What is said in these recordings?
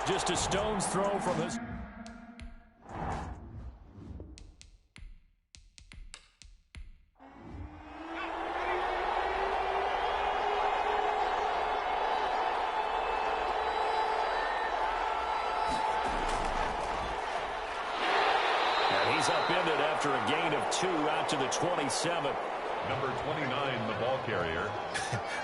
Just a stone's throw from his... He's upended after a gain of 2 out to the 27. Number 29, the ball carrier.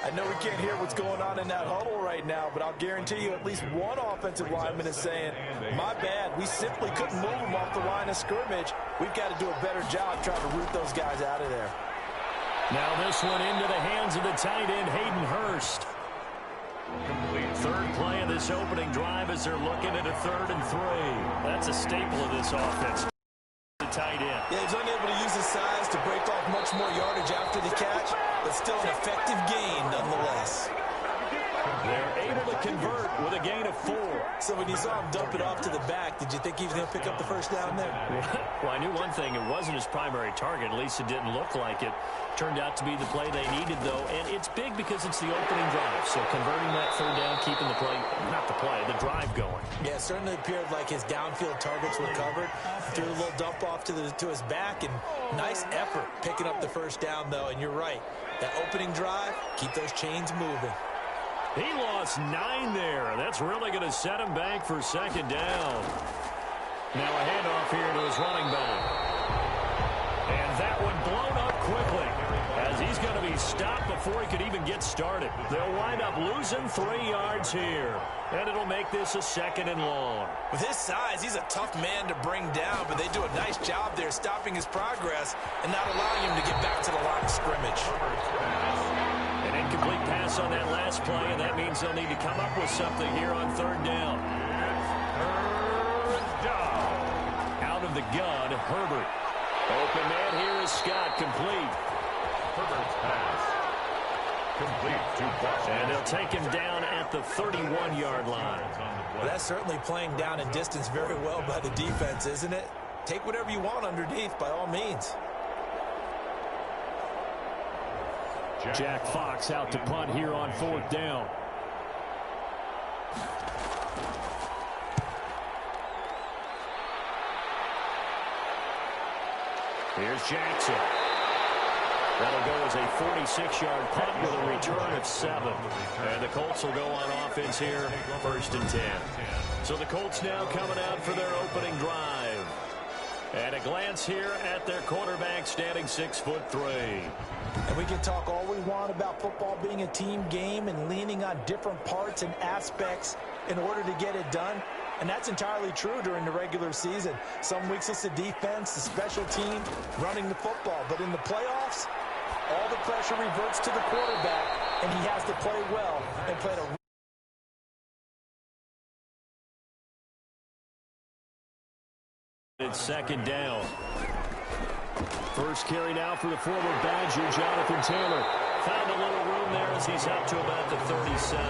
I know we can't hear what's going on in that huddle right now, but I'll guarantee you at least one offensive lineman is saying, my bad, we simply couldn't move them off the line of scrimmage. We've got to do a better job trying to root those guys out of there. Now this one into the hands of the tight end, Hayden Hurst. Complete. Third play of this opening drive as they're looking at a 3rd and 3. That's a staple of this offense. Tight end. Yeah, he's unable to use his size to break off much more yardage after the catch, but still an effective gain nonetheless. They're able to convert with a gain of 4. So when you saw him dump it off to the back, did you think he was going to pick up the first down there? Well, I knew one thing. It wasn't his primary target. At least it didn't look like it. Turned out to be the play they needed, though. And it's big because it's the opening drive. So converting that 3rd down, keeping the play, not the play, the drive going. Yeah, it certainly appeared like his downfield targets were covered. Threw a little dump off to his back, and nice effort picking up the first down, though. And you're right. That opening drive, keep those chains moving. He lost 9 there. That's really going to set him back for 2nd down. Now a handoff here to his running back. And that one blown up quickly as he's going to be stopped before he could even get started. They'll wind up losing 3 yards here. And it'll make this a 2nd and long. With his size, he's a tough man to bring down, but they do a nice job there stopping his progress and not allowing him to get back to the line of scrimmage. An incomplete pass on that last play, and that means they'll need to come up with something here on 3rd down. Out of the gun, Herbert. Open man here is Scott, complete. Herbert's pass. Complete to Washington. And they'll take him down at the 31-yard line. Well, that's certainly playing down in distance very well by the defense, isn't it? Take whatever you want underneath, by all means. Jack Fox out to punt here on 4th down. Here's Jackson. That'll go as a 46-yard punt with a return of 7. And the Colts will go on offense here, 1st and 10. So the Colts now coming out for their opening drive. And a glance here at their quarterback standing 6'3". And we can talk all we want about football being a team game and leaning on different parts and aspects in order to get it done. And that's entirely true during the regular season. Some weeks it's the defense, the special team, running the football. But in the playoffs, all the pressure reverts to the quarterback, and he has to play well and play a It's 2nd down. First carry now for the former Badger, Jonathan Taylor. Found a little room there as he's up to about the 37.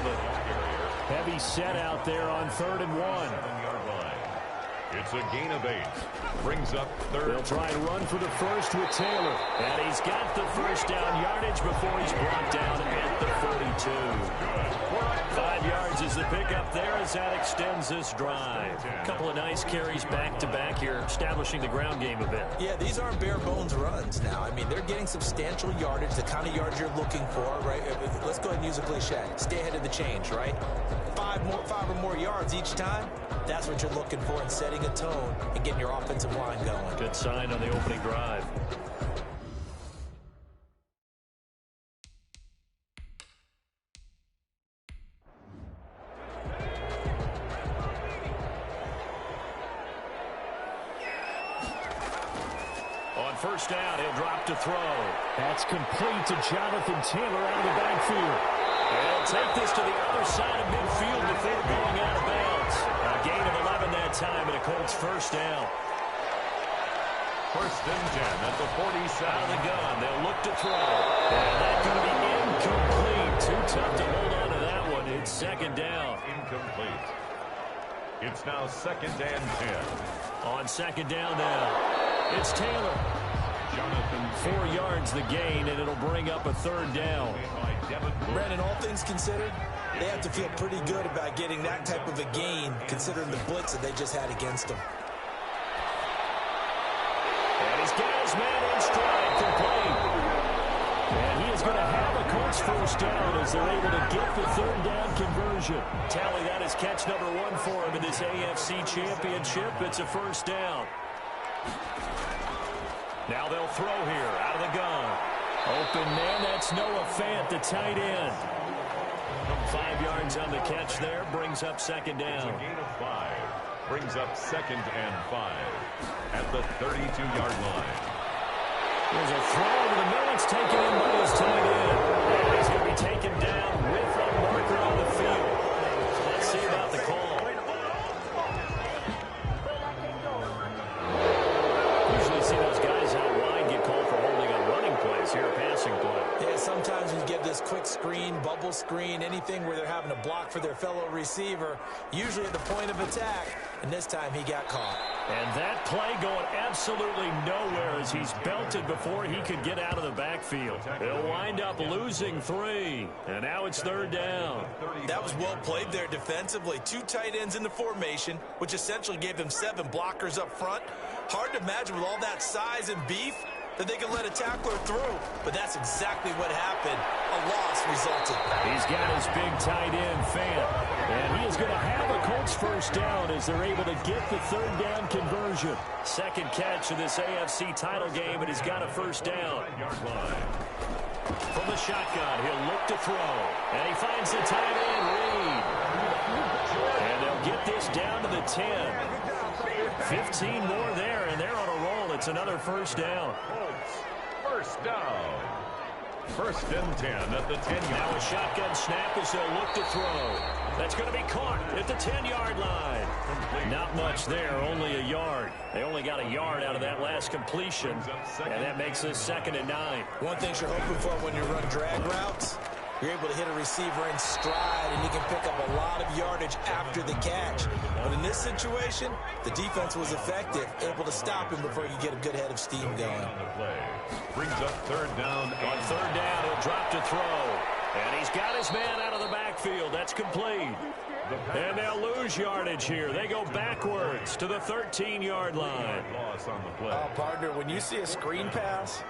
Heavy set out there on 3rd and 1. It's a gain of 8. Brings up 3rd. They'll try and run for the first with Taylor. And he's got the first down yardage before he's brought down at the 42. 5 yards is the pickup there as that extends this drive. A couple of nice carries back-to-back here, establishing the ground game a bit. Yeah, these aren't bare-bones runs now. I mean, they're getting substantial yardage, the kind of yards you're looking for, right? Let's go ahead and use a cliche. Stay ahead of the change, right? 5 or more yards each time. That's what you're looking for in setting a tone and getting your offensive line going. Good sign on the opening drive. On 1st down, he'll drop to throw. That's complete to Jonathan Taylor out of the backfield. They'll take this to the other side of midfield before going out of bounds. A gain of 11 that time, and a Colts 1st down. 1st and 10 at the 47. Out of the gun, they'll look to throw. And that's going to be incomplete. Too tough to hold on to that one. It's 2nd down. Incomplete. It's now 2nd and 10. On 2nd down now, it's Taylor. 4 yards the gain, and it'll bring up a third down. Brandon, all things considered, they have to feel pretty good about getting that type of a gain, considering the blitz that they just had against them. And he's got his man in stride, complete. And he is going to have a Colts first down as they're able to get the third down conversion. Tally, that is catch number 1 for him in this AFC Championship. It's a first down. Now they'll throw here out of the gun. Open man, that's Noah Fant, the tight end. 5 yards on the catch there, brings up second down. It's a gain of 5. Brings up 2nd and 5 at the 32-yard line. There's a throw over the middle. It's taken in by his tight end. And he's going to be taken down with a marker on the field. So let's see about the call. Usually see those guys out wide get called for holding on running plays here, passing play. Yeah, sometimes we give this quick screen, bubble screen, anything where they're having to block for their fellow receiver, usually at the point of attack, and this time he got caught. And that play going absolutely nowhere as he's belted before he could get out of the backfield. They'll wind up losing 3, and now it's third down. That was well played there defensively. 2 tight ends in the formation, which essentially gave them 7 blockers up front. Hard to imagine with all that size and beef that they can let a tackler through, but that's exactly what happened. A loss resulted. He's got his big tight end, Fant, and he is going to have a Colts first down as they're able to get the third down conversion. Second catch of this AFC title game, and he's got a first down. From the shotgun, he'll look to throw, and he finds the tight end, Reed. And they'll get this down to the 10. 15 more there, and they're on a roll. It's another first down. First down. 1st and 10 at the 10-yard. Now a shotgun snap as they'll look to throw. That's going to be caught at the 10-yard line. Not much there, only a yard. They only got a yard out of that last completion, and that makes this 2nd and 9. One thing you're hoping for when you run drag routes, you're able to hit a receiver in stride, and you can pick up a lot of yardage after the catch. But in this situation, the defense was effective, able to stop him before you get a good head of steam going. Brings up third down. On third down, he'll drop to throw. And he's got his man out of the backfield. That's complete. And they'll lose yardage here. They go backwards to the 13-yard line. Partner, when you see a screen pass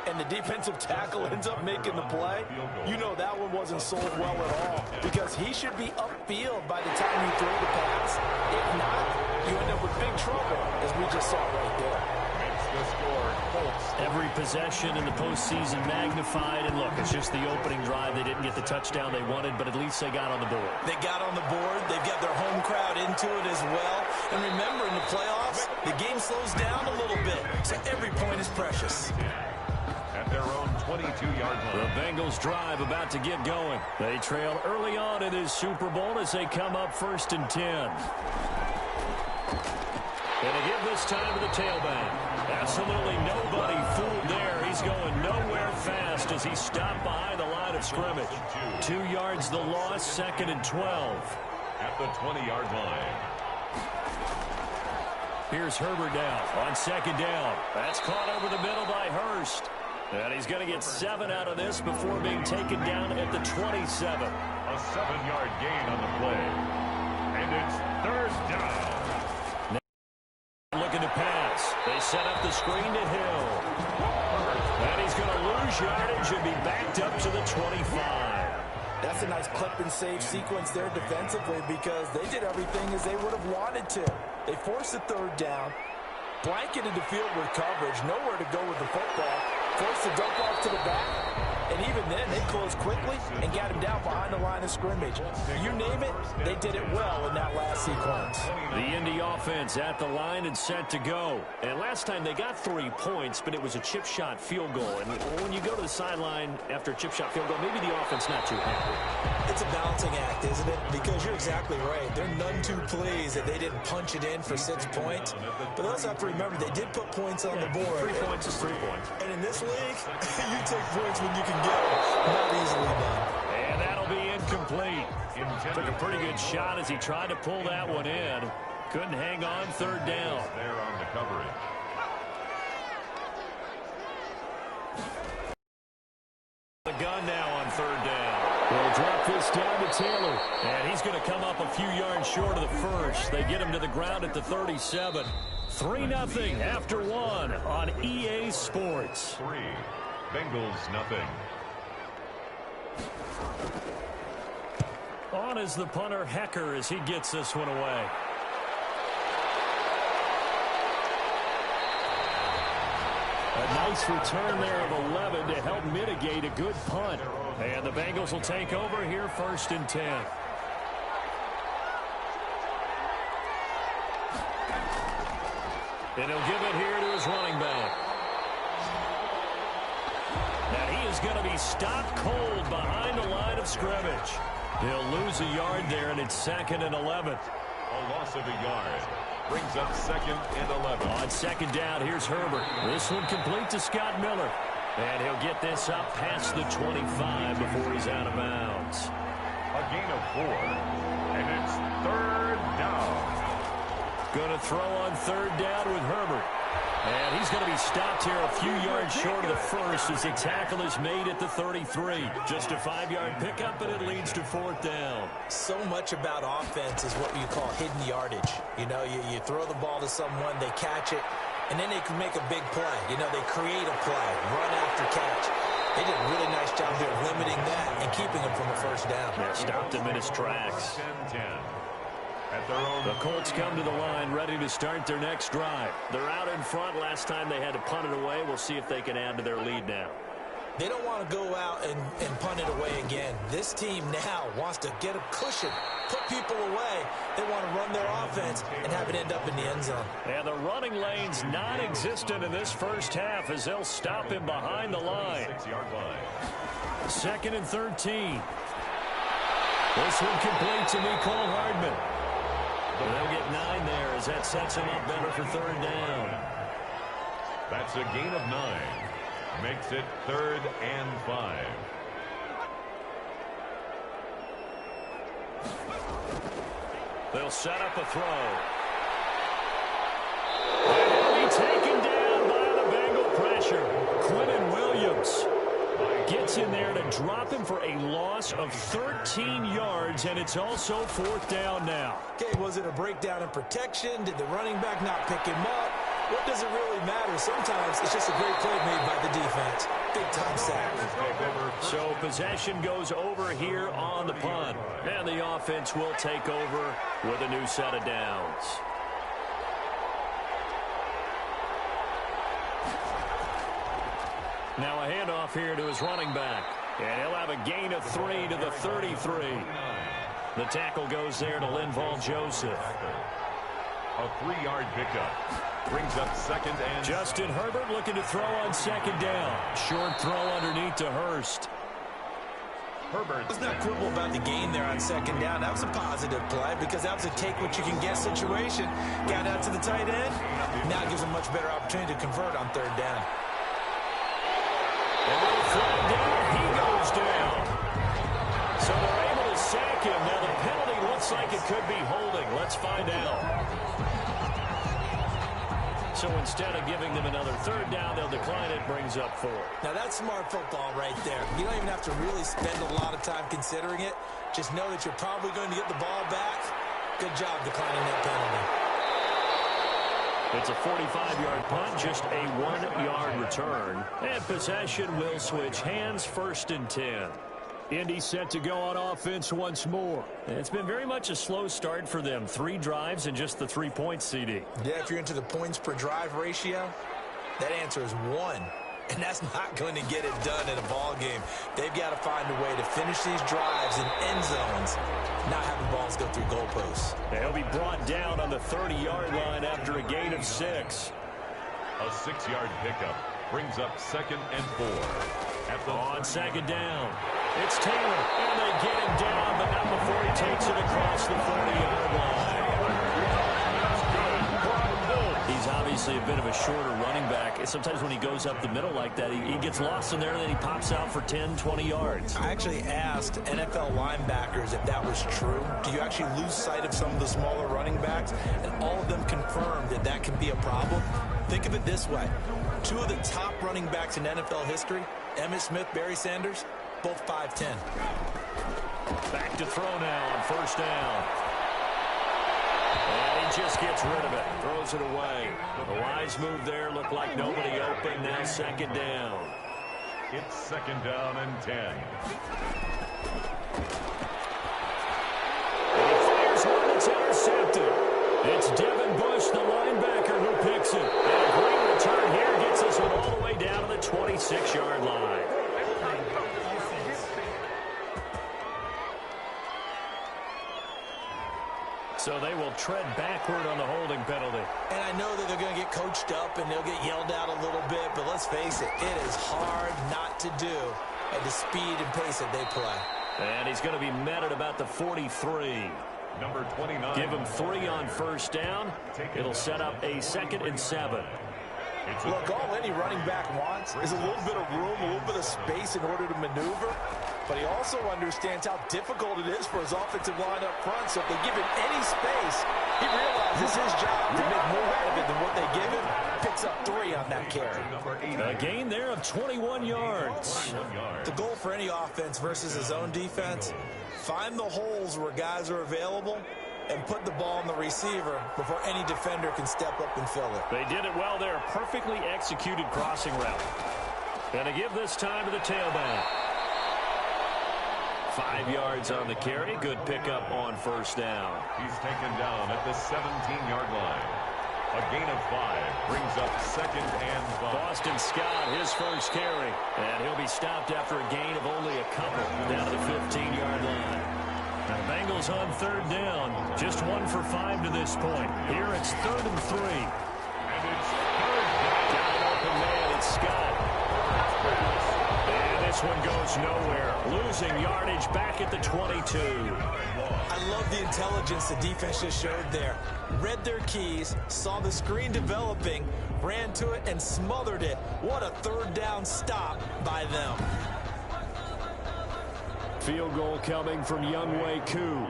and the defensive tackle ends up making the play, you know that one wasn't sold well at all, because he should be upfield by the time you throw the pass. If not, you end up with big trouble, as we just saw right there. Every possession in the postseason magnified, and look, it's just the opening drive. They didn't get the touchdown they wanted, but at least they got on the board. They got on the board. They've got their home crowd into it as well. And remember, in the playoffs, the game slows down a little bit, so every point is precious. At their own 22-yard line. The Bengals drive about to get going. They trail early on in this Super Bowl as they come up 1st and 10. And they give this time to the tailback. Absolutely nobody fooled there. He's going nowhere fast as he stopped behind the line of scrimmage. 2 yards the loss, 2nd and 12. At the 20-yard line. Here's Herbert down on 2nd down. That's caught over the middle by Hurst. And he's going to get 7 out of this before being taken down at the 27. A 7-yard gain on the play. And it's third down. Looking to pass. They set up the screen to Hill. And he's going to lose yardage and be backed up to the 25. That's a nice clip and save sequence there defensively, because they did everything as they would have wanted to. They forced the third down, blanketed the field with coverage, nowhere to go with the football, forced the dump off to the back, and even then they closed quickly and got him down behind the line of scrimmage. You name it, they did it well in that last sequence. The Indy offense at the line and set to go. And last time they got 3 points, but it was a chip shot field goal. And when you go to the sideline after a chip shot field goal, maybe the offense not too happy. It's a balancing act, isn't it? Because you're exactly right. They're none too pleased that they didn't punch it in for 6 points. But they also have to remember they did put points on the board. 3 points is 3 points. And in this league, you take points when you can get them. Not easily done. And that'll be incomplete. Took a pretty good shot as he tried to pull that one in. Couldn't hang on, third down. There on the coverage. come up a few yards short of the first. They get him to the ground at the 37. 3-0 after one on EA Sports. 3, Bengals nothing. On is the punter, Hecker, as he gets this one away. A nice return there of 11 to help mitigate a good punt. And the Bengals will take over here 1st and 10. And he'll give it here to his running back. And he is going to be stopped cold behind the line of scrimmage. He'll lose a yard there, and it's 2nd and 11. A loss of a yard. Brings up 2nd and 11. On 2nd down, here's Herbert. This one complete to Scott Miller. And he'll get this up past the 25 before he's out of bounds. A gain of 4. And it's 3rd down. Going to throw on 3rd down with Herbert. And he's going to be stopped here a few yards short of the first as the tackle is made at the 33. Just a 5-yard pickup, and it leads to 4th down. So much about offense is what you call hidden yardage. You know, you throw the ball to someone, they catch it, and then they can make a big play. You know, they create a play, run after catch. They did a really nice job here of limiting that and keeping him from a 1st down. Yeah, stopped him in his tracks. 10-10. At their own. The Colts come to the line ready to start their next drive. They're out in front. Last time they had to punt it away. We'll see if they can add to their lead now. They don't want to go out and punt it away again. This team now wants to get a cushion, put people away. They want to run their offense and have it end up in the end zone. And the running lane's non-existent in this first half as they'll stop him behind the line. 6-yard line. 2nd and 13. This one complete to Nicole Hardman. They'll get 9 there as that sets him up better for 3rd down. That's a gain of 9. Makes it 3rd and 5. They'll set up a throw. And he'll be taken down by the Bengal pressure. Quentin Williams gets in there to drop him for a loss of 13 yards, and it's also 4th down now. Okay, was it a breakdown in protection? Did the running back not pick him up? What does it really matter? Sometimes it's just a great play made by the defense. Big-time sack. So possession goes over here on the punt, and the offense will take over with a new set of downs. Now a handoff here to his running back. And he'll have a gain of 3 to the 33. The tackle goes there to Linval Joseph. A 3-yard pickup. Brings up 2nd and... Justin Herbert looking to throw on 2nd down. Short throw underneath to Hurst. Herbert. Let's not quibble about the gain there on 2nd down. That was a positive play because that was a take-what-you-can-get situation. Got out to the tight end. Now gives him a much better opportunity to convert on 3rd down. And they'll flag down. He goes down. So they're able to sack him. Now the penalty looks like it could be holding. Let's find out. So instead of giving them another 3rd down, they'll decline it. Brings up 4. Now that's smart football right there. You don't even have to really spend a lot of time considering it. Just know that you're probably going to get the ball back. Good job declining that penalty. It's a 45-yard punt, just a 1-yard return. And possession will switch hands, 1st and 10. Indy set to go on offense once more. It's been very much a slow start for them. 3 drives and just the 3 points, CD. Yeah, if you're into the points per drive ratio, that answer is 1. And that's not going to get it done in a ball game. They've got to find a way to finish these drives in end zones, not having balls go through goalposts. They'll be brought down on the 30-yard line after a gain of 6. A 6-yard pickup brings up 2nd and 4. On 2nd down, it's Taylor, and they get him down, but not before he takes it across the 40-yard line. He's obviously a bit of a shorter running back. Sometimes when he goes up the middle like that, he gets lost in there, and then he pops out for 10, 20 yards. I actually asked NFL linebackers if that was true. Do you actually lose sight of some of the smaller running backs? And all of them confirmed that that can be a problem. Think of it this way. 2 of the top running backs in NFL history, Emmitt Smith, Barry Sanders, both 5'10". Back to throw now on first down. And he just gets rid of it. Throws it away. The wise move there. Looked like nobody open. Now second down. It's second down and 10. And he fires one that's intercepted. It's Devin Bush, the linebacker, who picks it. And a great return here gets us one all the way down to the 26-yard line. So they will tread backward on the holding penalty. And I know that they're going to get coached up and they'll get yelled out a little bit, but let's face it, it is hard not to do at the speed and pace that they play. And he's going to be met at about the 43. Number 29. Give him 3 on first down. It'll set up a 2nd and 7. Look, all any running back wants is a little bit of room, a little bit of space in order to maneuver. But he also understands how difficult it is for his offensive line up front. So if they give him any space, he realizes his job to make more out of it than what they give him. Picks up 3 on that carry. A gain there of 21 yards. The goal for any offense versus his own defense, find the holes where guys are available and put the ball on the receiver before any defender can step up and fill it. They did it well there. Perfectly executed crossing route. And to give this time to the tailback. 5 yards on the carry. Good pickup on first down. He's taken down at the 17-yard line. A gain of 5 brings up 2nd and 5. Boston Scott, his first carry. And he'll be stopped after a gain of only a couple down to the 15-yard line. Now the Bengals on 3rd down. Just 1 for 5 to this point. Here it's 3rd and 3. And it's 3rd down. Got an open man. It's Scott. And this one goes nowhere. Losing yardage back at the 22. I love the intelligence the defense just showed there. Read their keys, saw the screen developing, ran to it, and smothered it. What a 3rd down stop by them. Field goal coming from Younghoe Koo.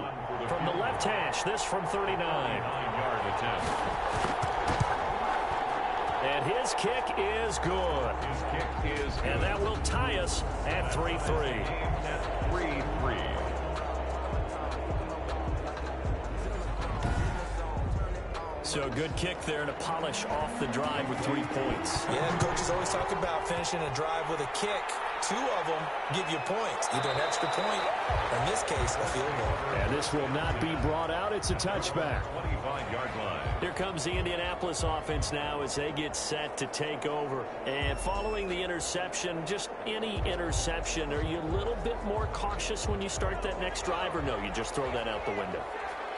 From the left hash, this from 39. 9-yard attempt. And his kick is good. His kick is good. And that will tie us at 3-3. At 3-3. So good kick there to polish off the drive with 3 points. Yeah, coaches always talk about finishing a drive with a kick. 2 of them give you points, either an extra point, or in this case, a field goal. And this will not be brought out. It's a touchback. 25-yard line. Here comes the Indianapolis offense now as they get set to take over. And following the interception, just any interception, are you a little bit more cautious when you start that next drive, or no, you just throw that out the window?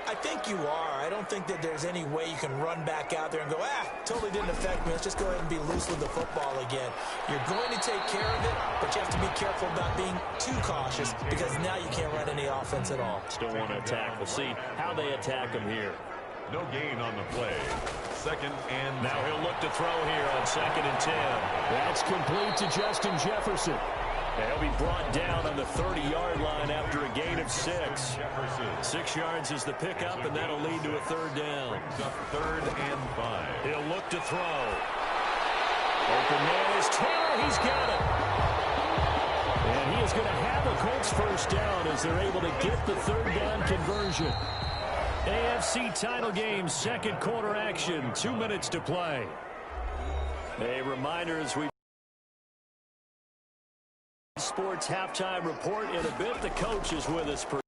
I think you are. I don't think that there's any way you can run back out there and go, totally didn't affect me. Let's just go ahead and be loose with the football again. You're going to take care of it, but you have to be careful about being too cautious because now you can't run any offense at all. Still want to attack. We'll see how they attack them here. No gain on the play. 2nd and now he'll look to throw here on 2nd and 10. That's complete to Justin Jefferson. And he'll be brought down on the 30-yard line after a gain of 6. Jefferson. 6 yards is the pickup, and that'll lead to a 3rd down. Brings up 3rd and 5. He'll look to throw. Open man is Taylor. He's got it. And he is going to have a Colts first down as they're able to get the 3rd down conversion. AFC title game, 2nd quarter action. 2 minutes to play. A reminder as we Sports halftime report in a bit. The coach is with us. To look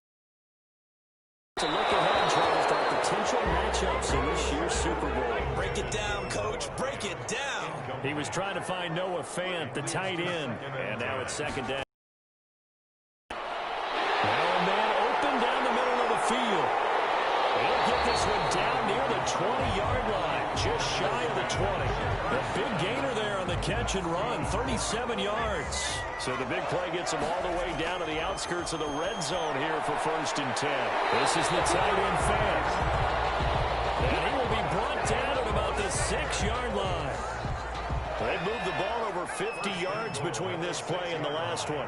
ahead, Charles, at potential matchups in this year's Super Bowl. Break it down, Coach. Break it down. He was trying to find Noah Fant, the tight end. And now it's 2nd down. Now a man open down the middle of the field. He'll get this one down near the 20-yard line. Just shy of the 20. A big gainer there on the catch and run. 37 yards. So the big play gets him all the way down to the outskirts of the red zone here for 1st and 10. This is the tight end Fant. And he will be brought down at about the 6-yard line. They moved the ball over 50 yards between this play and the last one.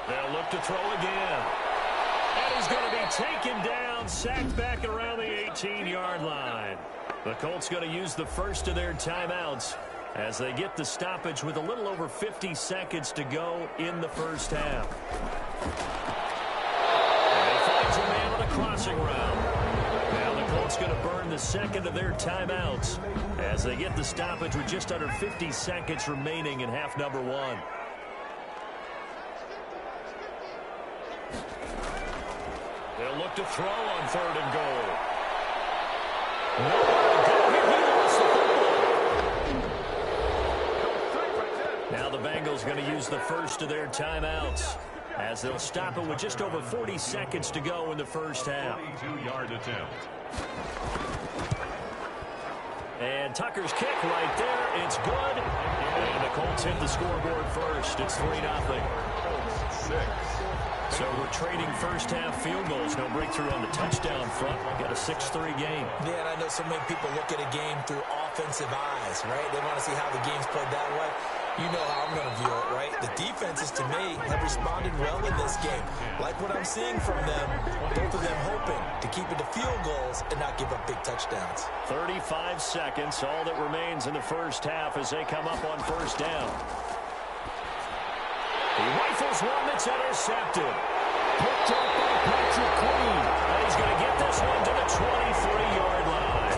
They'll look to throw again. And he's going to be taken down, sacked back around the 18-yard line. The Colts going to use the first of their timeouts as they get the stoppage with a little over 50 seconds to go in the first half. And he finds a man on a crossing route. Now the Colts going to burn the second of their timeouts as they get the stoppage with just under 50 seconds remaining in half number one. They'll look to throw on 3rd and goal. Nowhere to go here. He lost the football. Now the Bengals going to use the first of their timeouts as they'll stop it with just over 40 seconds to go in the first half. 42-yard attempt. And Tucker's kick right there. It's good. And the Colts hit the scoreboard first. It's 3-0. 6. So we're trading first-half field goals. No breakthrough on the touchdown front. Got a 6-3 game. Yeah, and I know so many people look at a game through offensive eyes, right? They want to see how the game's played that way. You know how I'm going to view it, right? The defenses, to me, have responded well in this game. Like what I'm seeing from them, both of them hoping to keep it to field goals and not give up big touchdowns. 35 seconds, all that remains in the first half as they come up on first down. He rifles one that's intercepted. Picked up by Patrick Queen. And he's going to get this one to the 23-yard line.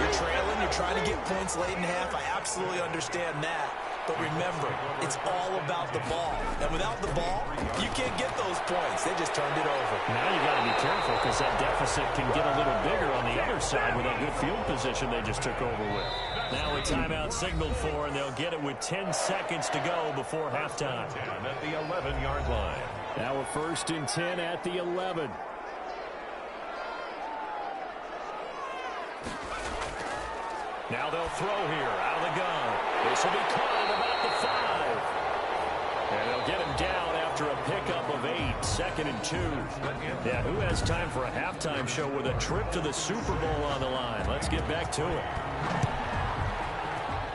You're trailing, you're trying to get points late in half. I absolutely understand that. But remember, it's all about the ball. And without the ball, you can't get those points. They just turned it over. Now you got to be careful because that deficit can get a little bigger on the other side with that good field position they just took over with. Now a timeout signaled for, and they'll get it with 10 seconds to go before halftime. At the 11-yard line. Now we're 1st and 10 at the 11. Now they'll throw here out of the gun. This will be caught at about the 5. And they'll get him down after a pickup of 8. 2nd and 2. Yeah, who has time for a halftime show with a trip to the Super Bowl on the line? Let's get back to it.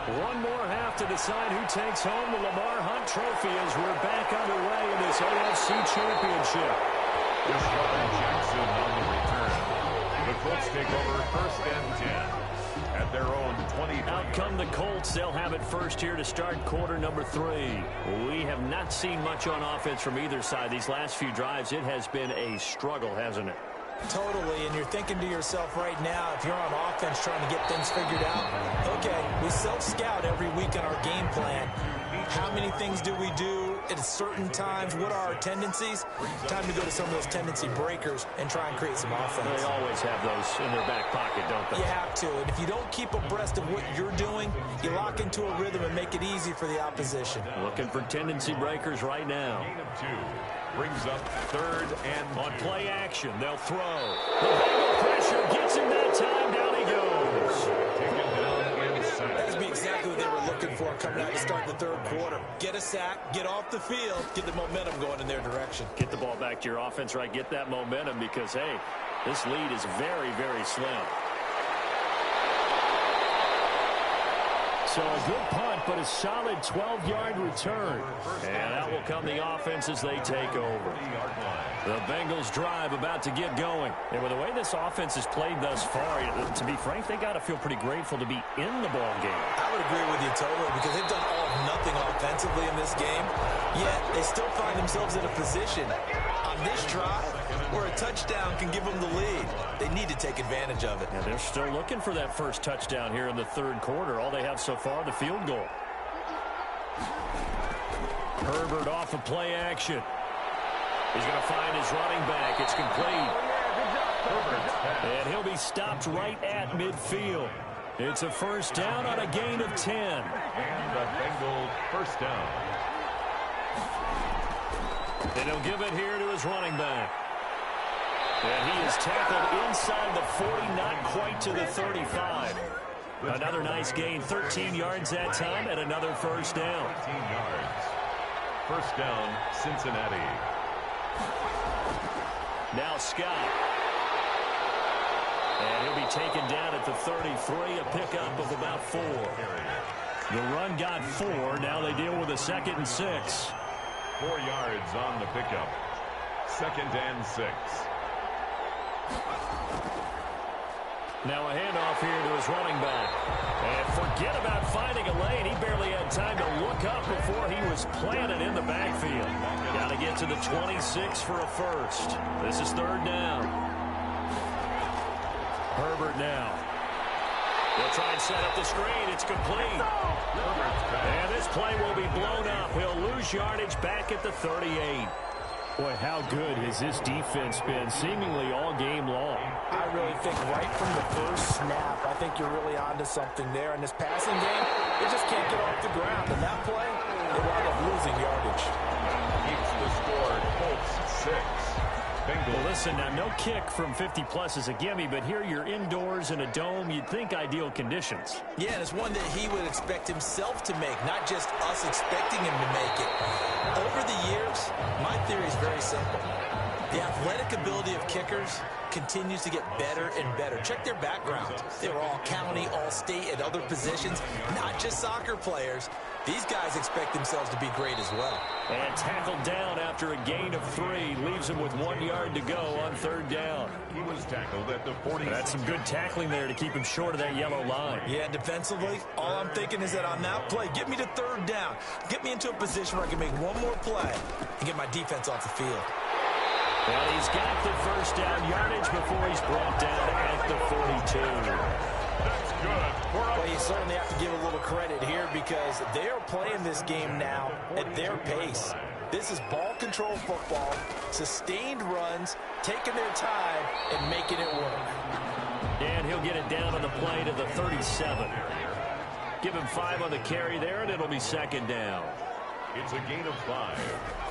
One more half to decide who takes home the Lamar Hunt Trophy as we're back underway in this AFC Championship. Deshaun Jackson on the return. The Colts take over 1st and 10. At their own 20. Out come the Colts. They'll have it first here to start quarter number 3. We have not seen much on offense from either side. These last few drives, it has been a struggle, hasn't it? Totally, and you're thinking to yourself right now, if you're on offense trying to get things figured out, okay, we self-scout every week in our game plan. How many things do we do at certain times? What are our tendencies? Time to go to some of those tendency breakers and try and create some offense. They always have those in their back pocket, don't they? You have to, and if you don't keep abreast of what you're doing, you lock into a rhythm and make it easy for the opposition. Looking for tendency breakers right now. Gain of 2. Brings up 3rd and on play action. They'll throw. The Bengal pressure gets him that time. Down he goes. taken down inside. That's exactly what they were looking for coming out to start the 3rd quarter. Get a sack, get off the field, get the momentum going in their direction. Get the ball back to your offense, right? Get that momentum because, hey, this lead is very, very slim. So a good punt, but a solid 12-yard return. And out will come the offense as they take over. The Bengals drive about to get going. And with the way this offense has played thus far, to be frank, they got to feel pretty grateful to be in the ball game. I would agree with you totally because they've done all or nothing offensively in this game, yet they still find themselves in a position on this drive where a touchdown can give them the lead. They need to take advantage of it. Yeah, they're still looking for that first touchdown here in the 3rd quarter. All they have so far, the field goal. Herbert off of play action. He's going to find his running back. It's complete. And he'll be stopped right at midfield. It's a first down on a gain of 10. And the Bengals first down. And he'll give it here to his running back. And he is tackled inside the 40, not quite to the 35. Another nice gain, 13 yards that time, and another first down. 13 yards. First down, Cincinnati. Now Scott. And he'll be taken down at the 33, a pickup of about 4. The run got 4. Now they deal with a 2nd and 6. 4 yards on the pickup. 2nd and 6. Now a handoff here to his running back. And forget about finding a lane. He barely had time to look up before he was planted in the backfield. Got to get to the 26 for a first. This is third down. Herbert now. They'll try and set up the screen. It's complete. And this play will be blown up. He'll lose yardage back at the 38. Boy, how good has this defense been seemingly all game long? I really think right from the first snap, I think you're really onto something there. In this passing game, they just can't get off the ground. And that play, they wound up losing yardage. Keeps the score. Colts 6. Well, listen, now no kick from 50-plus is a gimme, but here you're indoors in a dome. You'd think ideal conditions. Yeah, and it's one that he would expect himself to make, not just us expecting him to make it. Over the years, my theory is very simple. The athletic ability of kickers continues to get better and better. Check their backgrounds. They were all county, all state at other positions, not just soccer players. These guys expect themselves to be great as well. And tackled down after a gain of 3. Leaves him with 1 yard to go on third down. He was tackled at the 40. That's some good tackling there to keep him short of that yellow line. Yeah, defensively, all I'm thinking is that on that play, get me to third down. Get me into a position where I can make one more play and get my defense off the field. Well, he's got the first down yardage before he's brought down at the 42. That's good. Well, you certainly have to give a little credit here because they are playing this game now at their pace. This is ball control football, sustained runs, taking their time, and making it work. And he'll get it down on the play to the 37. Give him 5 on the carry there, and it'll be second down. It's a gain of 5.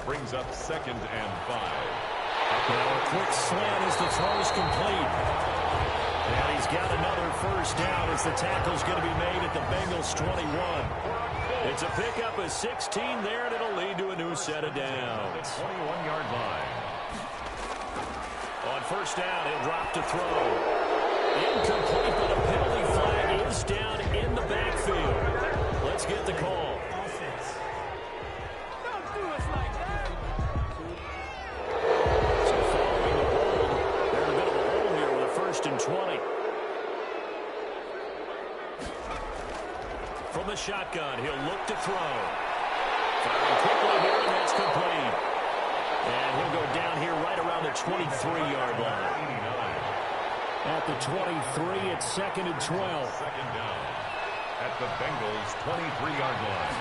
Brings up 2nd and 5. Now a quick slant as the throw's complete. And he's got another first down as the tackle's going to be made at the Bengals 21. It's a pickup of 16 there, and it'll lead to a new set of downs. 21-yard line. On first down, he'll drop to throw. Incomplete, but a penalty flag is down in the backfield. Let's get the call. And 20. From the shotgun, he'll look to throw. Firing quickly here, and that's complete. And he'll go down here right around the 23-yard line. At the 23, it's 2nd and 12. Second down at the Bengals' 23-yard line.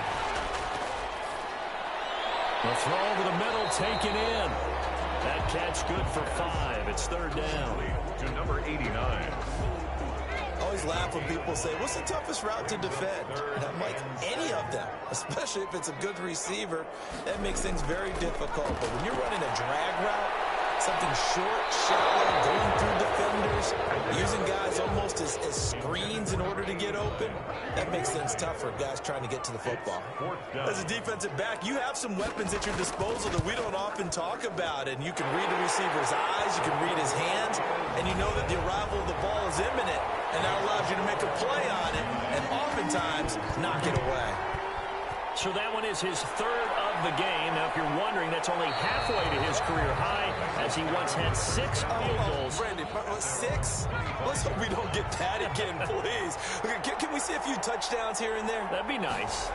The throw over the middle, taken in. That catch good for 5. It's third down. To number 89. I always laugh when people say, what's the toughest route to defend? And I'm like, any of them, especially if it's a good receiver, that makes things very difficult. But when you're running a drag route, something short, shallow, going through defenders, using guys almost as screens in order to get open, that makes things tough for guys trying to get to the football. As a defensive back, you have some weapons at your disposal that we don't often talk about, and you can read the receiver's eyes, you can read his hands, and you know that the arrival of the ball is imminent, and that allows you to make a play on it, and oftentimes knock it away. So that one is his third of the game. Now, if you're wondering, that's only halfway to his career high, as he once had 6 field goals. Brandon, 6? Let's hope we don't get that again, please. Can we see a few touchdowns here and there? That'd be nice.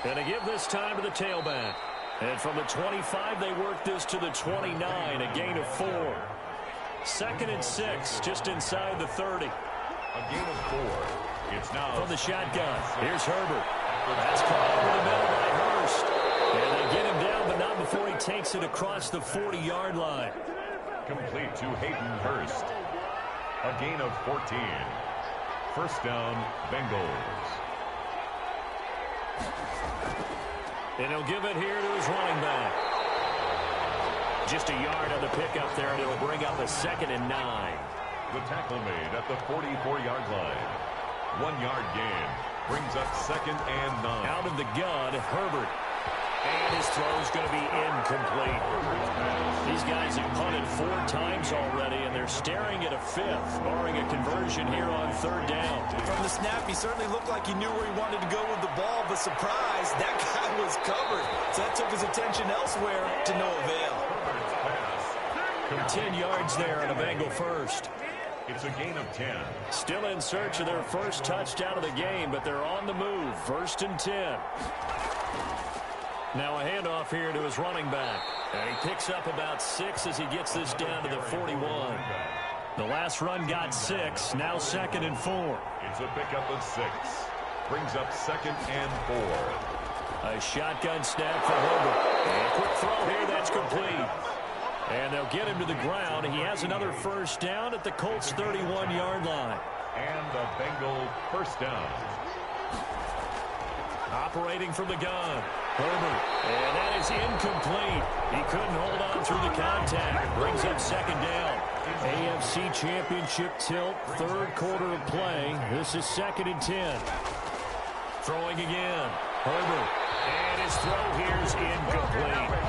And to give this time to the tailback. And from the 25, they work this to the 29, a gain of 4. 2nd and 6, just inside the 30. A gain of 4. It's now from the shotgun. Here's Herbert. That's caught over the middle by Hurst. And they get him down, but not before he takes it across the 40-yard line. Complete to Hayden Hurst. A gain of 14. First down, Bengals. And he'll give it here to his running back. Just a yard on the pickup there, and it'll bring up a 2nd and 9. The tackle made at the 44-yard line. 1 yard gain. Brings up 2nd and 9. Out of the gun, Herbert. And his throw's going to be incomplete. These guys have punted 4 times already, and they're staring at a 5th, barring a conversion here on third down. From the snap, he certainly looked like he knew where he wanted to go with the ball, but surprise, that guy was covered. So that took his attention elsewhere to no avail. 10 yards there on a Bengal first. It's a gain of 10. Still in search of their first touchdown of the game, but they're on the move. 1st and 10. Now a handoff here to his running back. And he picks up about 6 as he gets this down to the 41. The last run got 6. Now 2nd and 4. It's a pickup of 6. Brings up 2nd and 4. A shotgun snap for Herbert. And a quick throw here. That's complete. And they'll get him to the ground. He has another first down at the Colts' 31-yard line. And a Bengal first down. Operating from the gun. Herbert. And that is incomplete. He couldn't hold on through the contact. Brings up 2nd down. AFC Championship tilt, 3rd quarter of play. This is 2nd and 10. Throwing again. Herbert. And his throw here is incomplete.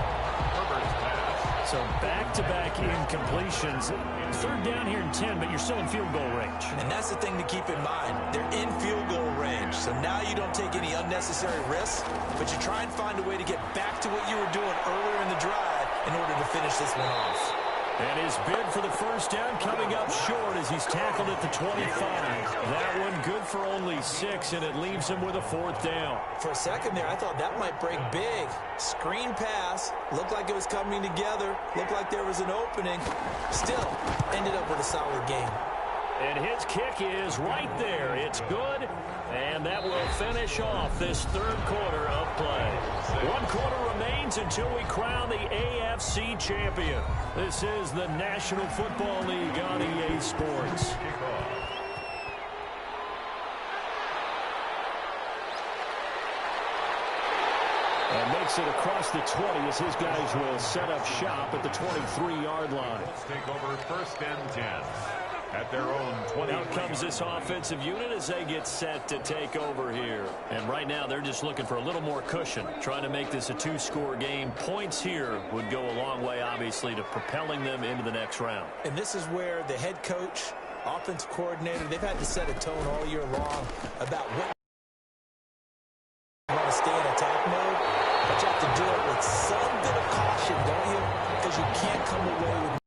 So back-to-back incompletions. 3rd down here in 10, but you're still in field goal range. And that's the thing to keep in mind. They're in field goal range. So now you don't take any unnecessary risks, but you try and find a way to get back to what you were doing earlier in the drive in order to finish this one off. And his bid for the first down coming up short as he's tackled at the 25. That one good for only 6, and it leaves him with a 4th down. For a second there, I thought that might break big. Screen pass. Looked like it was coming together. Looked like there was an opening. Still, ended up with a solid game. And his kick is right there. It's good, and that will finish off this 3rd quarter of play. 1 quarter remains until we crown the AFC champion. This is the National Football League on EA Sports. And makes it across the 20 as his guys will set up shop at the 23-yard line. Let's take over 1st and 10. At their own 20. Out comes this offensive unit as they get set to take over here. And right now they're just looking for a little more cushion, trying to make this a 2-score game. Points here would go a long way, obviously, to propelling them into the next round. And this is where the head coach, offensive coordinator, they've had to set a tone all year long about what you want to stay in attack mode, but you have to do it with some bit of caution, don't you? Because you can't come away with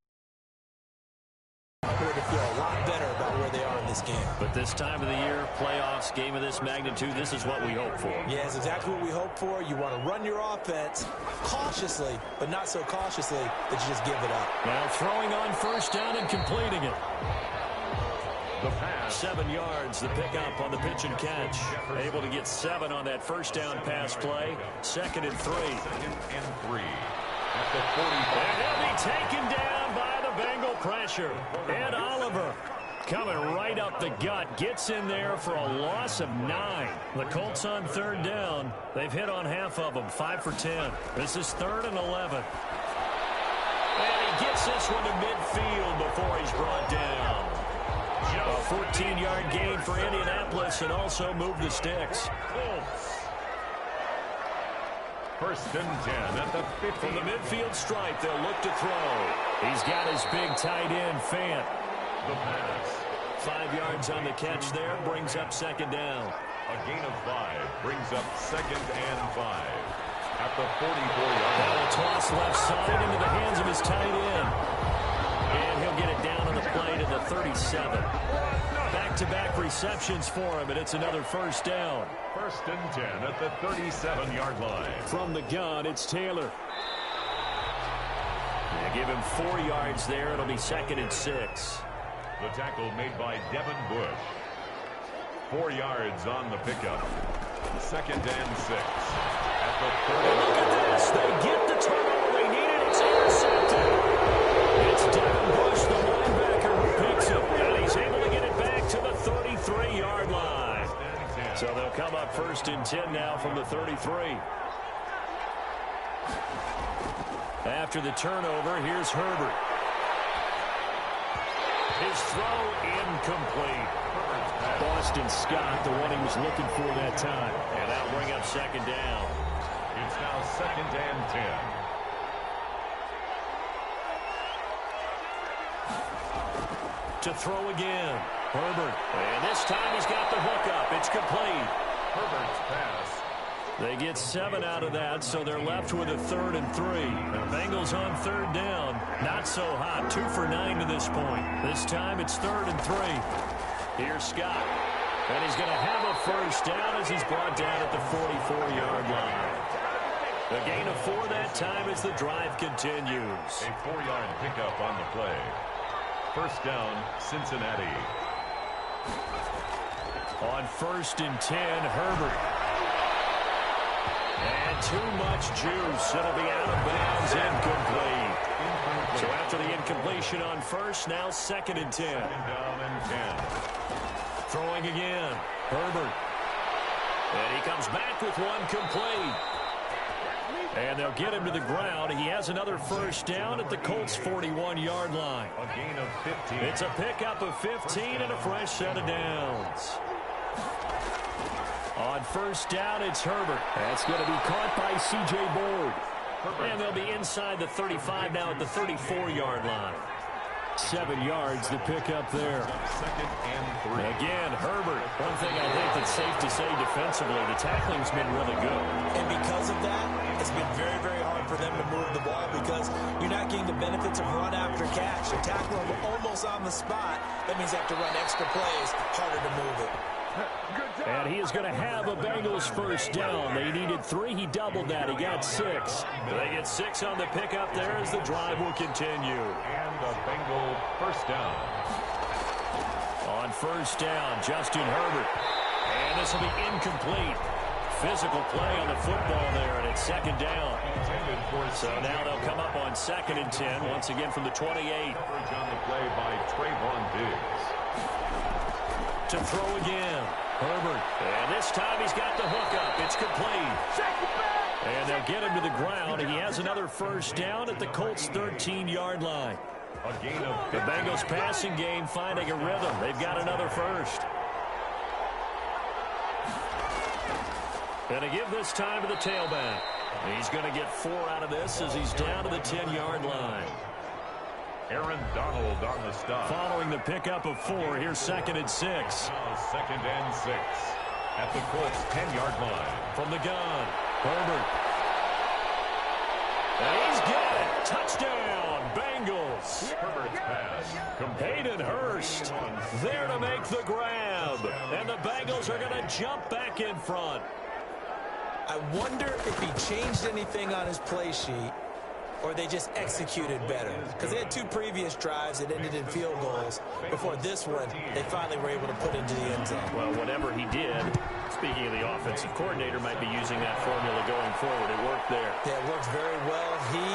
to feel a lot better about where they are in this game. But this time of the year, playoffs, game of this magnitude, this is what we hope for. Yeah, it's exactly what we hope for. You want to run your offense cautiously, but not so cautiously that you just give it up. Now throwing on first down and completing it. The pass. 7 yards, the pickup on the pitch and catch. Able to get 7 on that first down pass play. 2nd and 3. 2nd and 3. At the 45. And he'll be taken down by the Bengal pressure. Ed Oliver coming right up the gut. Gets in there for a loss of 9. The Colts on 3rd down. They've hit on half of them. 5 for 10. This is 3rd and 11. And he gets this one to midfield before he's brought down. A 14-yard gain for Indianapolis and also move the sticks. 1st and 10 at the 50. From the midfield stripe, they'll look to throw. He's got his big tight end, Fant. The pass. 5 yards on the catch there, brings up 2nd down. A gain of 5 brings up 2nd and 5. At the 44-yard Now line. a toss left side into the hands of his tight end. And he'll get it down on the play to the 37. Back-to-back receptions for him, and it's another first down. 1st and 10 at the 37-yard line. From the gun, it's Taylor. They give him 4 yards there. It'll be 2nd and 6. The tackle made by Devin Bush. 4 yards on the pickup. 2nd and 6. At the 30. Look at this. They get the turnover they needed. It's intercepted. It's Devin Bush, the linebacker, who picks it. And he's able to get it back to the 33-yard line. So they'll come up 1st and 10 now from the 33. After the turnover, here's Herbert. His throw incomplete. Boston Scott, the one he was looking for that time. And that'll bring up 2nd down. It's now 2nd and 10. To throw again. Herbert. And this time he's got the hook up. It's complete. Herbert's pass. They get 7 out of that, so they're left with a 3rd and 3. The Bengals on 3rd down. Not so hot. 2 for 9 to this point. This time it's 3rd and 3. Here's Scott. And he's going to have a first down as he's brought down at the 44-yard line. A gain of 4 that time as the drive continues. A 4-yard pickup on the play. First down, Cincinnati. On 1st and 10, Herbert. And too much juice. It'll be out of bounds, incomplete. So after the incompletion on 1st, now 2nd and 10. Second down and 10. Throwing again, Herbert. And he comes back with one complete. And they'll get him to the ground. He has another first down at the Colts' 41-yard line. A gain of 15. It's a pickup of 15 and a fresh set of downs. On first down, it's Herbert. That's going to be caught by C.J. Board. And they'll be inside the 35 now at the 34-yard line. 7 yards to pick up there. Second and 3. Again, Herbert. One thing I think that's safe to say defensively, the tackling's been really good. And because of that, it's been very, very hard for them to move the ball because you're not getting the benefits of run after catch. You're tackling them almost on the spot. That means they have to run extra plays, harder to move it. And he is going to have a Bengals first down. They needed 3. He doubled that. He got 6. They get 6 on the pickup there as the drive will continue. And a Bengal first down. On first down, Justin Herbert. And this will be incomplete. Physical play on the football there, and it's 2nd down. So now they'll come up on 2nd and 10, once again from the 28. Coverage on the play by Trayvon Diggs. To throw again, Herbert. And this time he's got the hookup. It's complete. And they'll get him to the ground. He has another first down at the Colts' 13-yard line. A gain of The Bengals passing game finding a rhythm. They've got another first. And to give this time to the tailback. He's going to get 4 out of this as he's down to the 10-yard line. Aaron Donald on the stop. Following the pickup of 4, here's 2nd and 6. Now 2nd and 6. At the Colts' 10-yard line. From the gun, Herbert. And he's got it. Touchdown, Bengals. Herbert's pass. Hayden Hurst there to make the grab. And the Bengals are going to jump back in front. I wonder if he changed anything on his play sheet or they just executed better. Because they had 2 previous drives that ended in field goals. Before this one, they finally were able to put into the end zone. Well, whatever he did, speaking of the offensive coordinator, might be using that formula going forward. It worked there. Yeah, it worked very well. He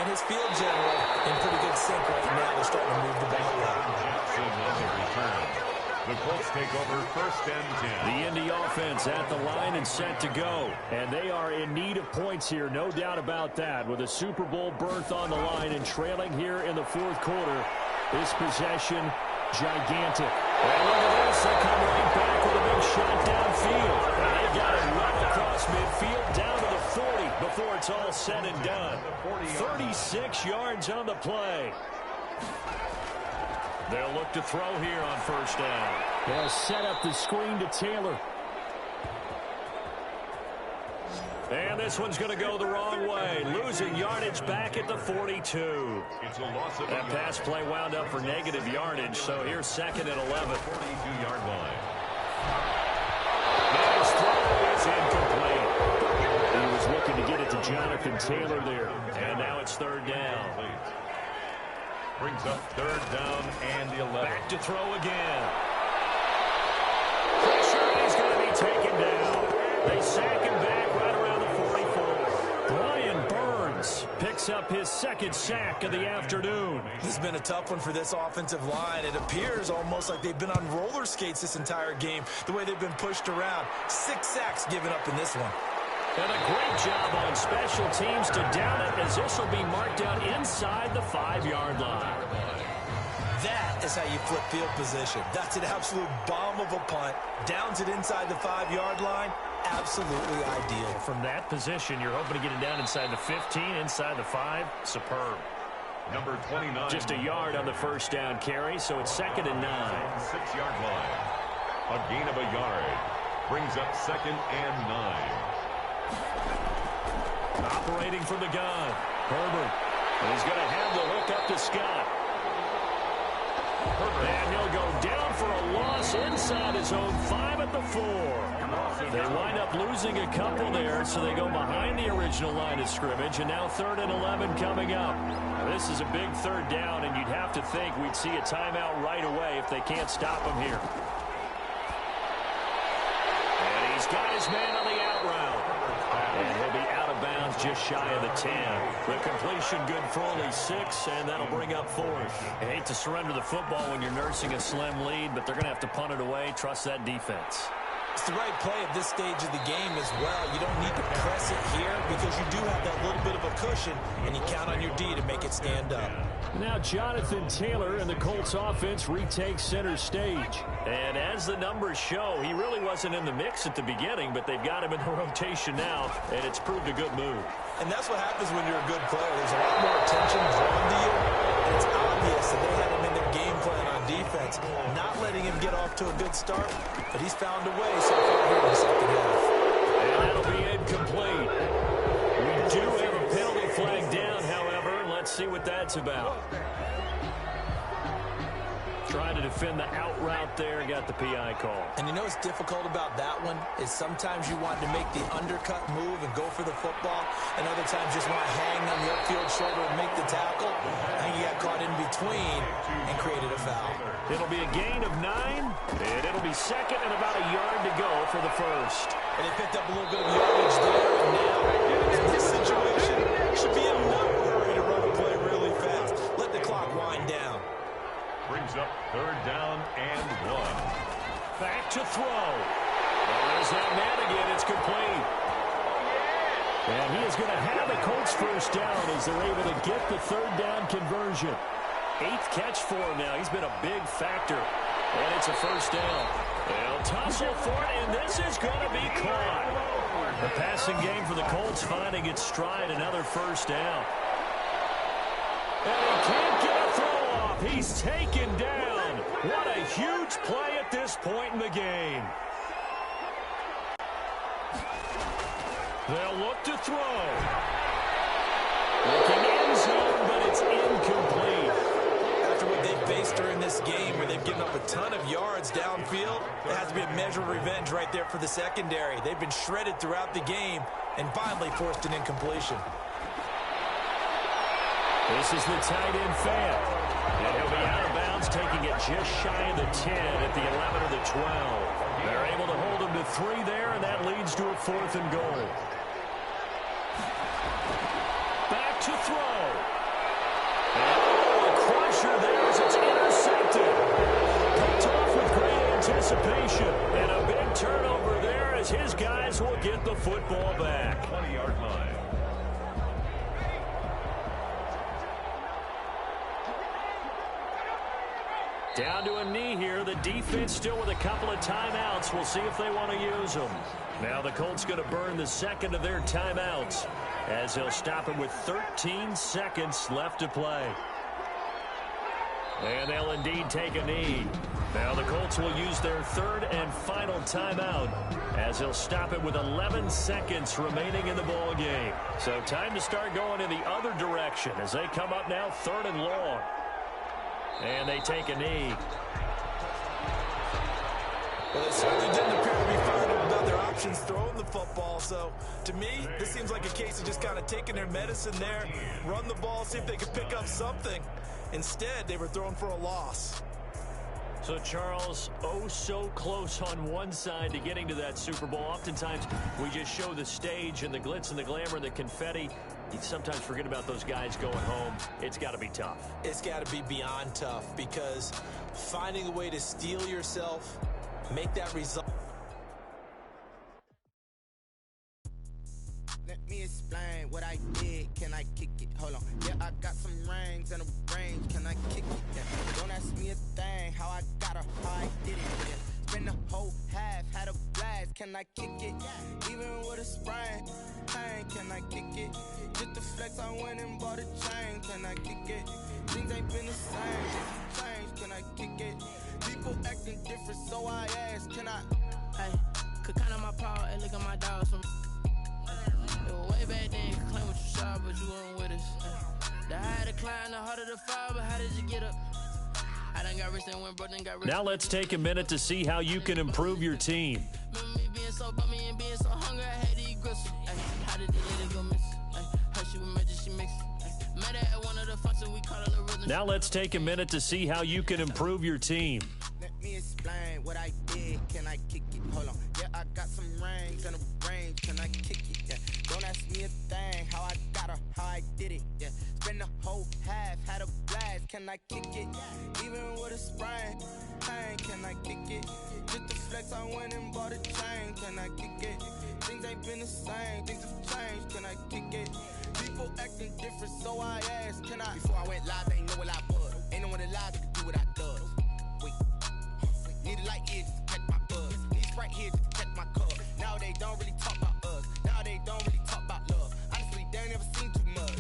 and his field general in pretty good sync right now. They're starting to move the ball well. Jackson on the return. The Colts take over 1st and 10. The Indy offense at the line and set to go. And they are in need of points here, no doubt about that. With a Super Bowl berth on the line and trailing here in the 4th quarter. This possession, gigantic. And look at this. They come right back with a big shot downfield. And they got it right across midfield down to the 40 before it's all said and done. 36 yards on the play. They'll look to throw here on first down. They'll set up the screen to Taylor. And this one's going to go the wrong way. Losing yardage back at the 42. It's a loss of That pass play wound up for negative yardage, so here's 2nd and 11. 42-yard line. Nice throw is incomplete. He was looking to get it to Jonathan Taylor there. And now it's 3rd down. Brings up 3rd down and 11. Back to throw again. Pressure, he's going to be taken down. They sack him back right around the 44. Brian Burns picks up his 2nd sack of the afternoon. This has been a tough one for this offensive line. It appears almost like they've been on roller skates this entire game, the way they've been pushed around. 6 sacks given up in this one. And a great job on special teams to down it, as this will be marked down inside the 5-yard line. That is how you flip field position. That's an absolute bomb of a punt. Downs it inside the 5-yard line. Absolutely ideal. From that position, you're hoping to get it down inside the 15, inside the 5. Superb. Number 29. Just a yard on the first down carry, so it's 2nd and 9. 6-yard line. A gain of a yard. Brings up 2nd and 9. Operating from the gun, Herbert. And he's going to have the hook back up to Scott. And he'll go down for a loss inside his own 5 at the 4. They wind up losing a couple there, so they go behind the original line of scrimmage, and now 3rd and 11 coming up. Now, this is a big 3rd down, and you'd have to think we'd see a timeout right away if they can't stop him here. And he's got his man on the out route. And he'll be out of bounds just shy of the 10. The completion good for only 6, and that'll bring up 4th. You hate to surrender the football when you're nursing a slim lead, but they're going to have to punt it away. Trust that defense. It's the right play at this stage of the game as well. You don't need to press it here because you do have that little bit of a cushion, and you count on your D to make it stand up. Now Jonathan Taylor and the Colts offense retake center stage. And as the numbers show, he really wasn't in the mix at the beginning, but they've got him in the rotation now, and it's proved a good move. And that's what happens when you're a good player. There's a lot more attention drawn to you, and it's obvious that they had him in their game plan on defense, not letting him get off to a good start, but he's found a way so far here in the second half. And that'll be incomplete. We do have a penalty flag down, however. Let's see what that's about. Trying to defend the out route there, got the PI call. And you know what's difficult about that one is sometimes you want to make the undercut move and go for the football, and other times just want to hang on the upfield shoulder and make the tackle. I think he got caught in between and created a foul. It'll be a gain of 9, and it'll be 2nd and about a yard to go for the 1st. And they picked up a little bit of yardage there, and now in this situation, should be in no hurry to run a play really fast. Let the clock wind down. Brings up 3rd down and 1. Back to throw. Well, there's that man again. It's complete. And he is going to have the Colts first down as they're able to get the 3rd down conversion. 8th catch for him now. He's been a big factor. And it's a first down. They'll tussle for it, and this is going to be caught. The passing game for the Colts finding its stride. Another first down. And he can't get a throw off. He's taken down. What a huge play at this point in the game. They'll look to throw. Looking end zone, but it's incomplete. After what they've faced during this game where they've given up a ton of yards downfield, there has to be a measure of revenge right there for the secondary. They've been shredded throughout the game and finally forced an incompletion. This is the tight end fan. And he'll be out of bounds, taking it just shy of the 10 at the 11 or the 12. They're able to hold him to 3 there, and that leads to a 4th and goal. Back to throw. And a crusher there as it's intercepted. Picked off with great anticipation. And a big turnover there as his guys will get the football back. 20-yard line. Down to a knee here. The defense still with a couple of timeouts. We'll see if they want to use them. Now the Colts going to burn the 2nd of their timeouts as they'll stop it with 13 seconds left to play. And they'll indeed take a knee. Now the Colts will use their 3rd and final timeout as they'll stop it with 11 seconds remaining in the ball game. So time to start going in the other direction as they come up now 3rd and long. And they take a knee. Well, they certainly didn't appear to be fired up about their options throwing the football. So, to me, this seems like a case of just kind of taking their medicine there, run the ball, see if they could pick up something. Instead, they were thrown for a loss. So, Charles, oh so close on one side to getting to that Super Bowl. Oftentimes, we just show the stage and the glitz and the glamour and the confetti. You sometimes forget about those guys going home. It's got to be tough. It's got to be beyond tough because finding a way to steel yourself, make that result. Let me explain what I did. Can I kick it? Hold on. Yeah, I got some rings and a range. Can I kick it? Yeah. Don't ask me a thing. How I got her, how I did it. Yeah. Spend the whole half, had a blast. Can I kick it? Even with a sprain. Pain, can I kick it? Just the flex, I went and bought a chain. Can I kick it? Things ain't been the same. Change, can I kick it? People acting different, so I ask, can I? Hey, could count on my power and look at my dogs from. It was way back then, you could claim what you saw, but you weren't with us. The higher the climb, the harder the fall, but how did you get up? I done got rich and went broke, then got rich. Now let's take a minute to see how you can improve your team. Remember me being so bummy and being so hungry, I had to eat gristle. How did the lady go miss? How she was magic, she mixed. Met her at one of the functions, we call it a rhythm. Now let's take a minute to see how you can improve your team. Let me explain what I did. Can I kick it? Hold on. Yeah, I got some rings and a range. Can I kick it? Yeah. Don't ask me a thing. How I got her, how I did it. Yeah. Spend the whole half, had a blast. Can I kick it? Even with a sprain. Pain, can I kick it? Just the flex, I went and bought a chain. Can I kick it? Things ain't been the same. Things have changed. Can I kick it? People acting different, so I asked, can I? Before I went live, they ain't know what I was. Ain't no one alive that could do what I does. Wait. Need a light here just to catch my buzz. Need Sprite here just to catch my cup. Now they don't really talk about us. Now they don't really talk about love. Honestly, they ain't never seen too much.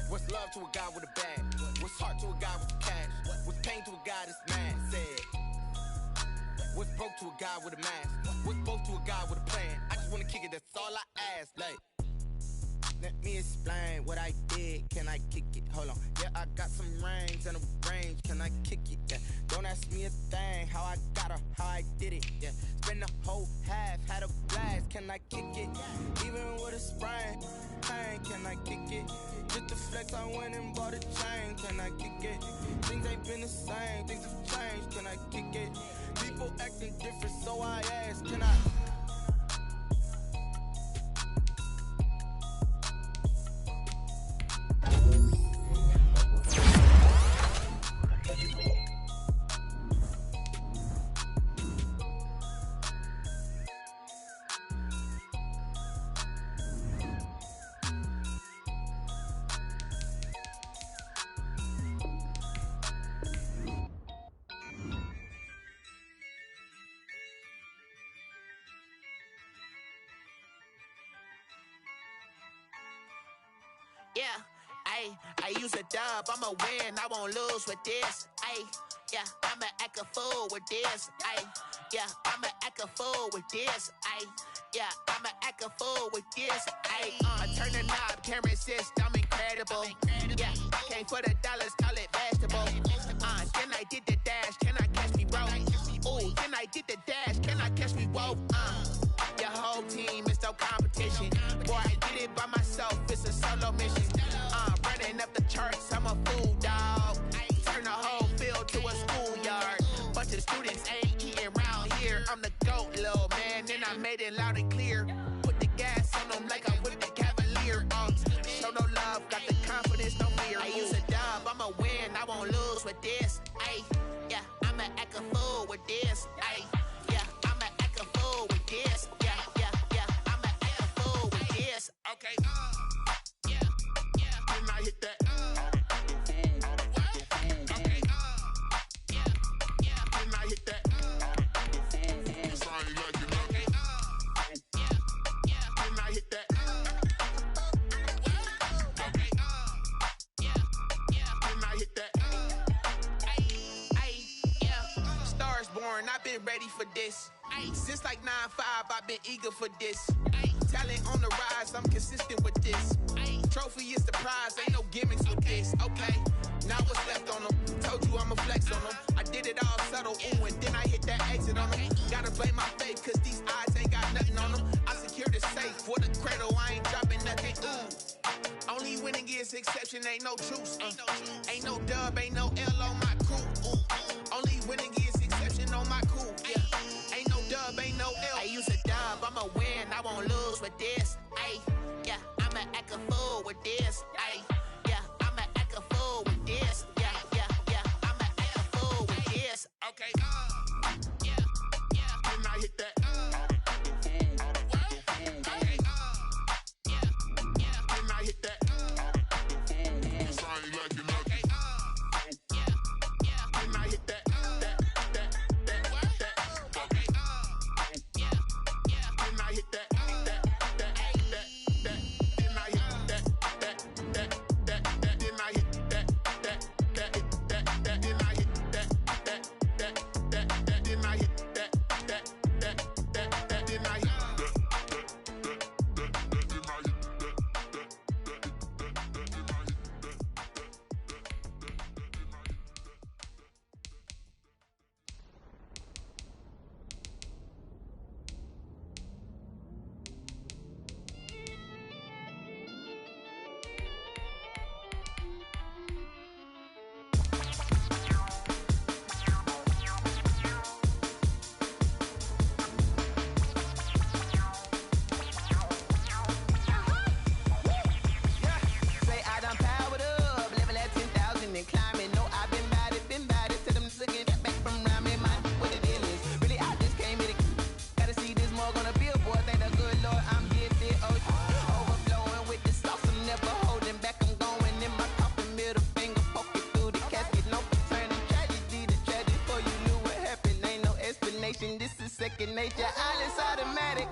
What's love to a guy with a bag? What's heart to a guy with cash? What's pain to a guy that's mad? Said. What's broke to a guy with a mask? What's both to a guy with a plan? I just wanna kick it, that's all I ask. Like, let me explain what I did. Can I kick it? Hold on. Yeah, I got some rings and a range. Can I kick it? Yeah. Don't ask me a thing. How I got her, how I did it. Yeah. Spend the whole half, had a blast. Can I kick it? Even with a sprain. Pain, can I kick it? Just the flex, I went and bought a chain. Can I kick it? Things ain't been the same. Things have changed. Can I kick it? People acting different, so I ask, can I? Yeah, I use a dub, I'ma win, I won't lose with this. Yeah, I'ma act a fool with this. Yeah, I'ma act a fool with this. Yeah, I'ma act a fool with this. I turn the knob, can't resist, I'm incredible. Yeah, came for the dollars, call it vegetable. Then I did the dash, can I catch me, bro? Ooh, then I did the dash, can I catch me, whoa? Your whole team is no competition. Boy, I did it by myself, it's a solo mission. Running up the charts, I'm a fool, dog. Turn the whole field to a schoolyard. Bunch of students ain't eating round here. I'm the GOAT, little man, and I made it loud and clear. Put the gas on them like I'm with the Cavalier. Show no love, got the confidence, no fear. I use a dub, I'ma win, I won't lose with this. Yeah, I'ma act a fool with this. Yeah, I'ma act a fool with this. Yeah, I'ma act a fool with this. Okay, yeah, then I hit that. Okay, yeah, then I hit that. Sorry, like you know. Okay, yeah, then I hit that. Okay, yeah, then I hit that. Yeah, stars born, I've been ready for this. Since like 9-5, I've been eager for this. Talent on the rise, I'm consistent with this. Trophy is the prize, ain't no gimmicks with this. Okay, now what's left on them? Told you I'ma flex on them. I did it all subtle, ooh, and then I hit that exit on them. Gotta blame my faith, cause these eyes ain't got nothing on them. I secured the safe for the cradle, I ain't dropping nothing, ooh. Only winning is exception, ain't no truce. Ain't no dub, ain't no L on my crew, ooh. Only winning is exception on my crew, yeah. Ain't no dub, ain't no L. I use a dub, I'ma win, I won't lose with this. Yeah, I'ma act a fool with this. Yeah, I'ma act a fool with this. Yeah, I'ma act a fool with this. Okay, yeah, then I hit that. Okay, yeah, then I hit that. Sorry, like you know. second nature. All is automatic.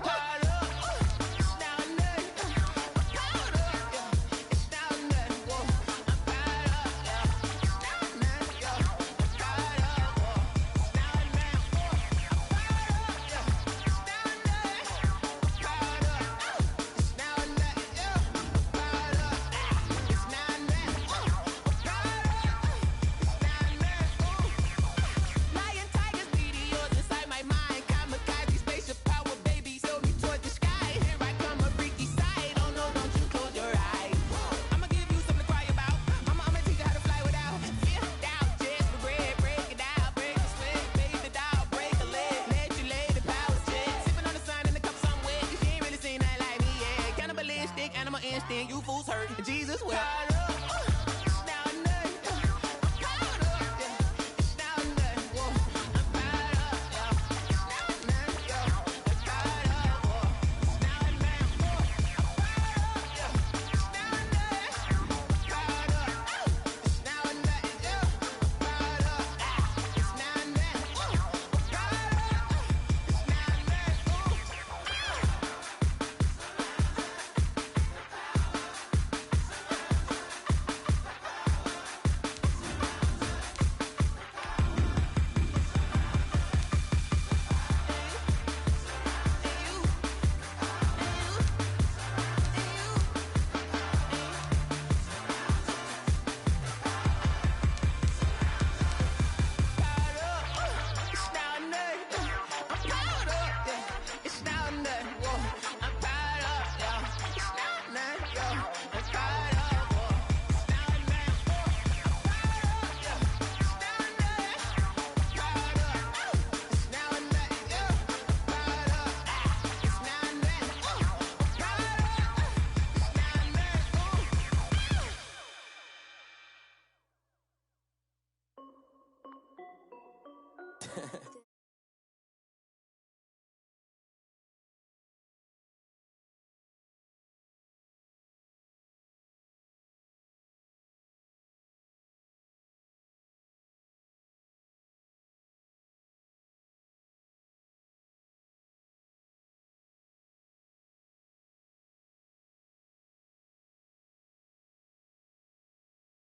You fools hurt. Jesus will.